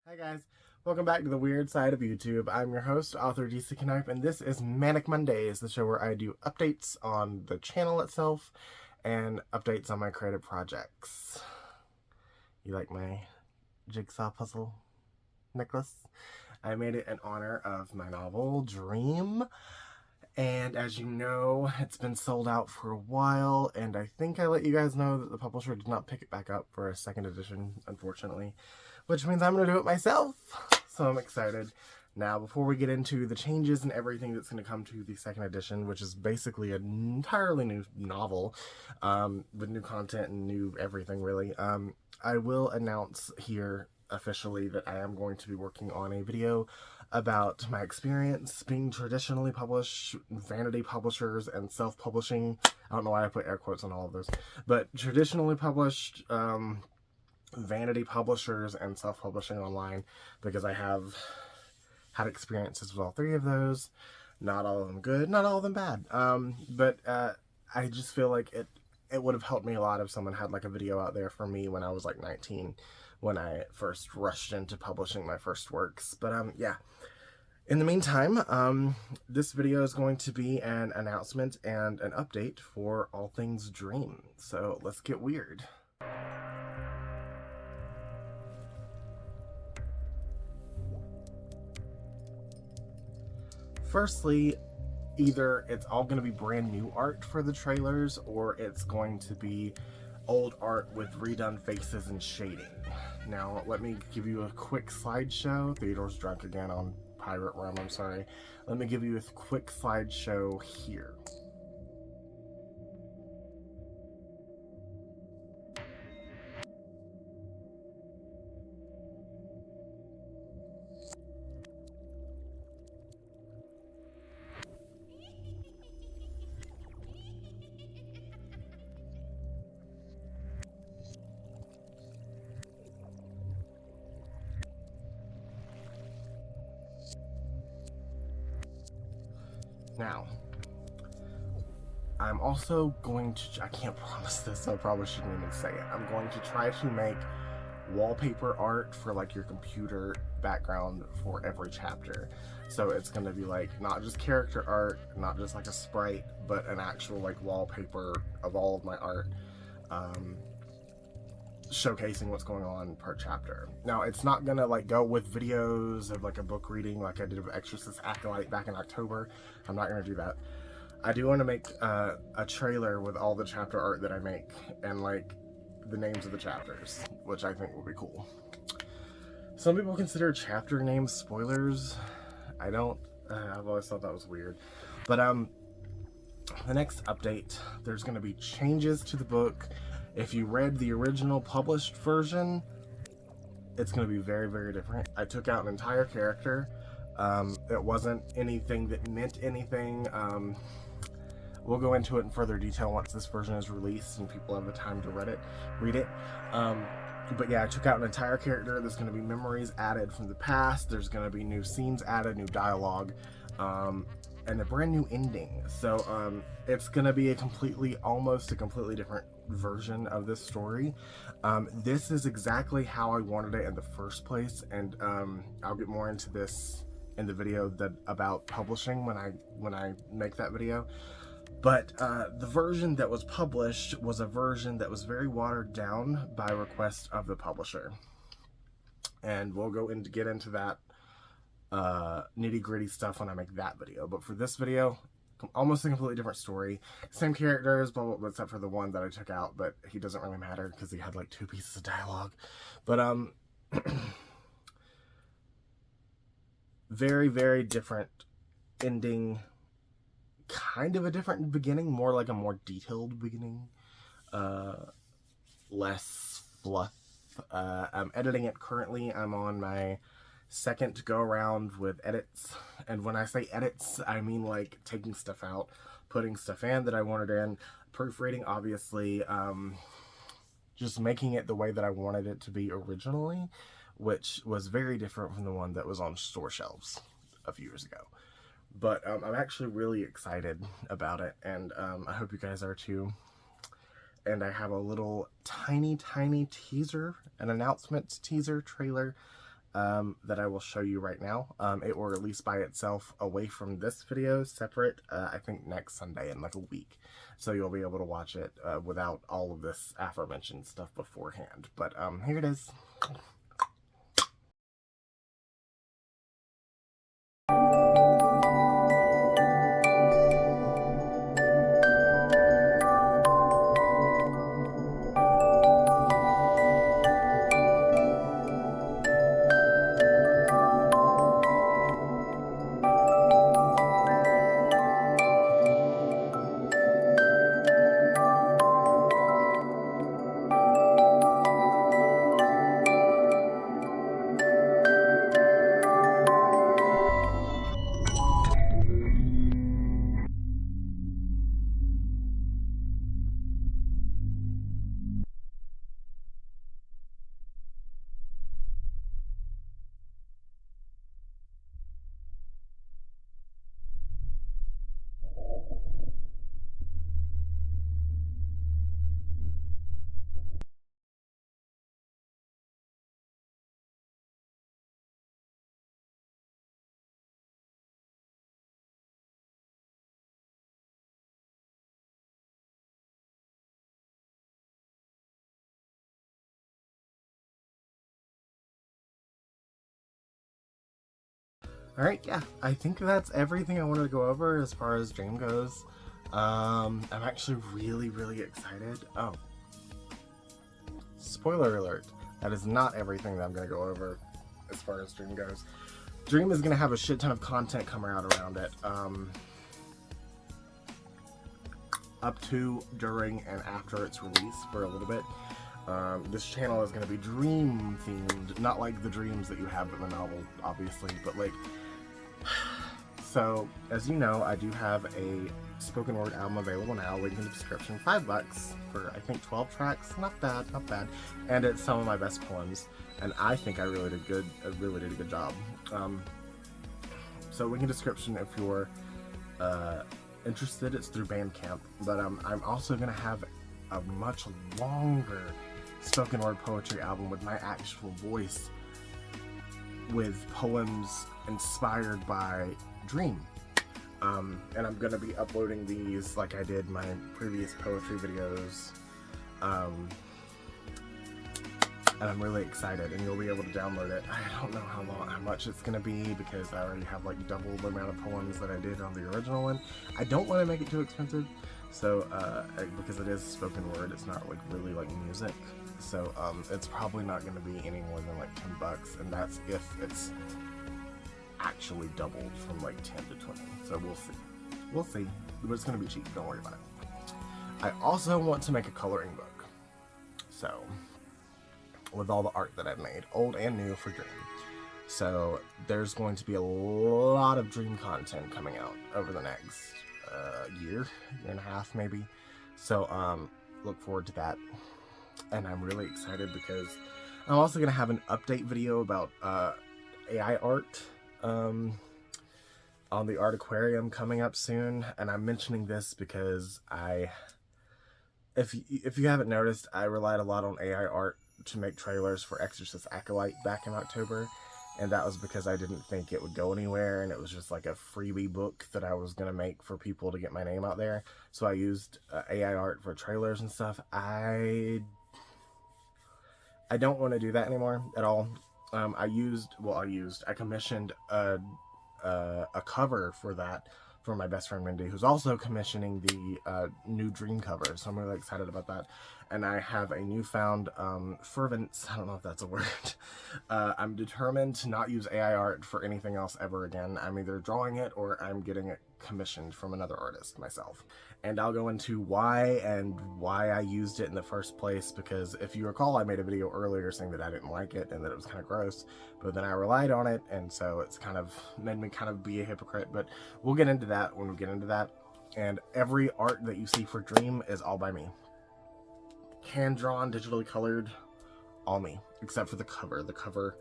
Hi guys, welcome back to the weird side of YouTube. I'm your host, author DC Knife, and this is Manic Mondays, the show where I do updates on the channel itself and updates on my creative projects. You like my jigsaw puzzle necklace? I made it in honor of my novel, Dream. And as you know, it's been sold out for a while, and I think I let you guys know that the publisher did not pick it back up for a second edition, unfortunately, which means I'm going to do it myself, so I'm excited. Now, before we get into the changes and everything that's going to come to the second edition, which is basically an entirely new novel, with new content and new everything, really, I will announce here officially that I am going to be working on a video about my experience being traditionally published, vanity publishers, and self-publishing. I don't know why I put air quotes on all of those, but traditionally published, vanity publishers and self-publishing online, because I have had experiences with all three of those. Not all of them good, not all of them bad. But I just feel like it would have helped me a lot if someone had like a video out there for me when I was like 19, when I first rushed into publishing my first works. But yeah. In the meantime, this video is going to be an announcement and an update for all things Dream. So let's get weird. Firstly, either it's all going to be brand new art for the trailers, or it's going to be old art with redone faces and shading. Now, let me give you a quick slideshow. Theodore's drunk again on Pirate Rum, I'm sorry. Let me give you a quick slideshow here. Now, I'm also going to, I can't promise this, so I probably shouldn't even say it. I'm going to try to make wallpaper art for like your computer background for every chapter. So it's going to be like not just character art, not just like a sprite, but an actual like wallpaper of all of my art, showcasing what's going on per chapter. Now, it's not gonna like go with videos of like a book reading like I did with Exorcist Acolyte back in October. I'm not gonna do that. I do want to make a trailer with all the chapter art that I make and like the names of the chapters, which I think will be cool. Some people consider chapter names spoilers. I don't. I've always thought that was weird. But the next update, there's going to be changes to the book. If you read the original published version, it's going to be very, very different. I took out an entire character. It wasn't anything that meant anything. We'll go into it in further detail once this version is released and people have the time to read it. But yeah, I took out an entire character. There's going to be memories added from the past. There's going to be new scenes added, new dialogue, and a brand new ending. So it's going to be almost a completely different version of this story. This is exactly how I wanted it in the first place, and I'll get more into this in the video about publishing when I make that video. But the version that was published was a version that was very watered down by request of the publisher. And we'll get into that nitty-gritty stuff when I make that video. But for this video, almost a completely different story. Same characters, blah, blah, blah, except for the one that I took out, but he doesn't really matter because he had like 2 pieces of dialogue. But very, very different ending. Kind of a different beginning, more like a more detailed beginning, less fluff. I'm editing it currently. I'm on my second go around with edits, and when I say edits, I mean like taking stuff out, putting stuff in that I wanted in, proofreading, obviously, just making it the way that I wanted it to be originally, which was very different from the one that was on store shelves a few years ago. But I'm actually really excited about it, and I hope you guys are too. And I have a little tiny teaser, an announcement teaser trailer that I will show you right now. It will release by itself away from this video, separate, I think next Sunday in like a week. So you'll be able to watch it without all of this aforementioned stuff beforehand. But here it is. Alright, yeah, I think that's everything I wanted to go over as far as Dream goes. I'm actually really excited. Oh, spoiler alert, that is not everything that I'm going to go over as far as Dream goes. Dream is going to have a shit ton of content coming out around it. Up to, during, and after its release for a little bit. This channel is going to be dream themed, not like the dreams that you have in the novel, obviously, but like, so as you know, I do have a spoken word album available now, link in the description, $5 for I think 12 tracks, not bad, and it's some of my best poems, and I think I really did a good job. So link in the description if you're interested. It's through Bandcamp, but I'm also gonna have a much longer spoken word poetry album with my actual voice, with poems inspired by Dream. And I'm gonna be uploading these like I did my previous poetry videos. And I'm really excited, and you'll be able to download it. I don't know how much it's gonna be, because I already have like double the amount of poems that I did on the original one. I don't want to make it too expensive, so because it is spoken word, it's not like really like music, so it's probably not gonna be any more than like $10, and that's if it's actually doubled from like 10 to 20. So we'll see, but it's gonna be cheap, don't worry about it. I also want to make a coloring book, so with all the art that I've made, old and new, for Dream. So there's going to be a lot of Dream content coming out over the next year and a half maybe. So look forward to that. And I'm really excited because I'm also going to have an update video about AI art on the Art Aquarium coming up soon. And I'm mentioning this because if you haven't noticed, I relied a lot on AI art to make trailers for Exorcist Acolyte back in October, and that was because I didn't think it would go anywhere, and it was just like a freebie book that I was going to make for people to get my name out there. So I used AI art for trailers and stuff. I don't want to do that anymore at all. I commissioned a cover for that for my best friend Mindy, who's also commissioning the new Dream cover, so I'm really excited about that. And I have a newfound fervent, I don't know if that's a word, I'm determined to not use AI art for anything else ever again. I'm either drawing it or I'm getting it commissioned from another artist myself. And I'll go into why I used it in the first place, because if you recall, I made a video earlier saying that I didn't like it and that it was kind of gross, but then I relied on it, and so it's kind of made me kind of be a hypocrite. But we'll get into that when we get into that. And every art that you see for Dream is all by me. Hand-drawn, digitally colored, all me, except for the cover. The cover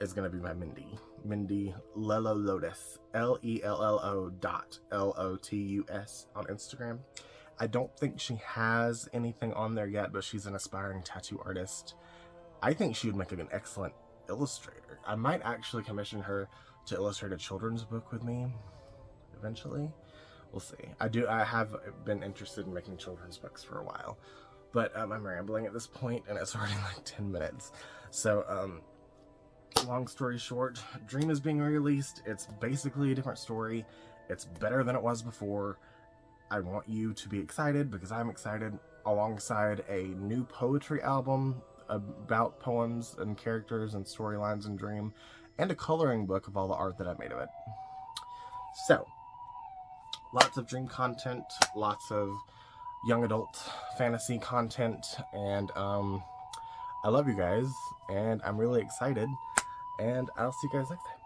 is going to be by Mindy Lello Lotus, LELLO .LOTUS on Instagram. I don't think she has anything on there yet, but she's an aspiring tattoo artist. I think she would make an excellent illustrator. I might actually commission her to illustrate a children's book with me eventually. We'll see. I have been interested in making children's books for a while, but I'm rambling at this point and it's already like 10 minutes. So long story short, Dream is being released. It's basically a different story. It's better than it was before. I want you to be excited because I'm excited, alongside a new poetry album about poems and characters and storylines in Dream, and a coloring book of all the art that I made of it. So, lots of Dream content, lots of young adult fantasy content, and I love you guys, and I'm really excited, and I'll see you guys next time.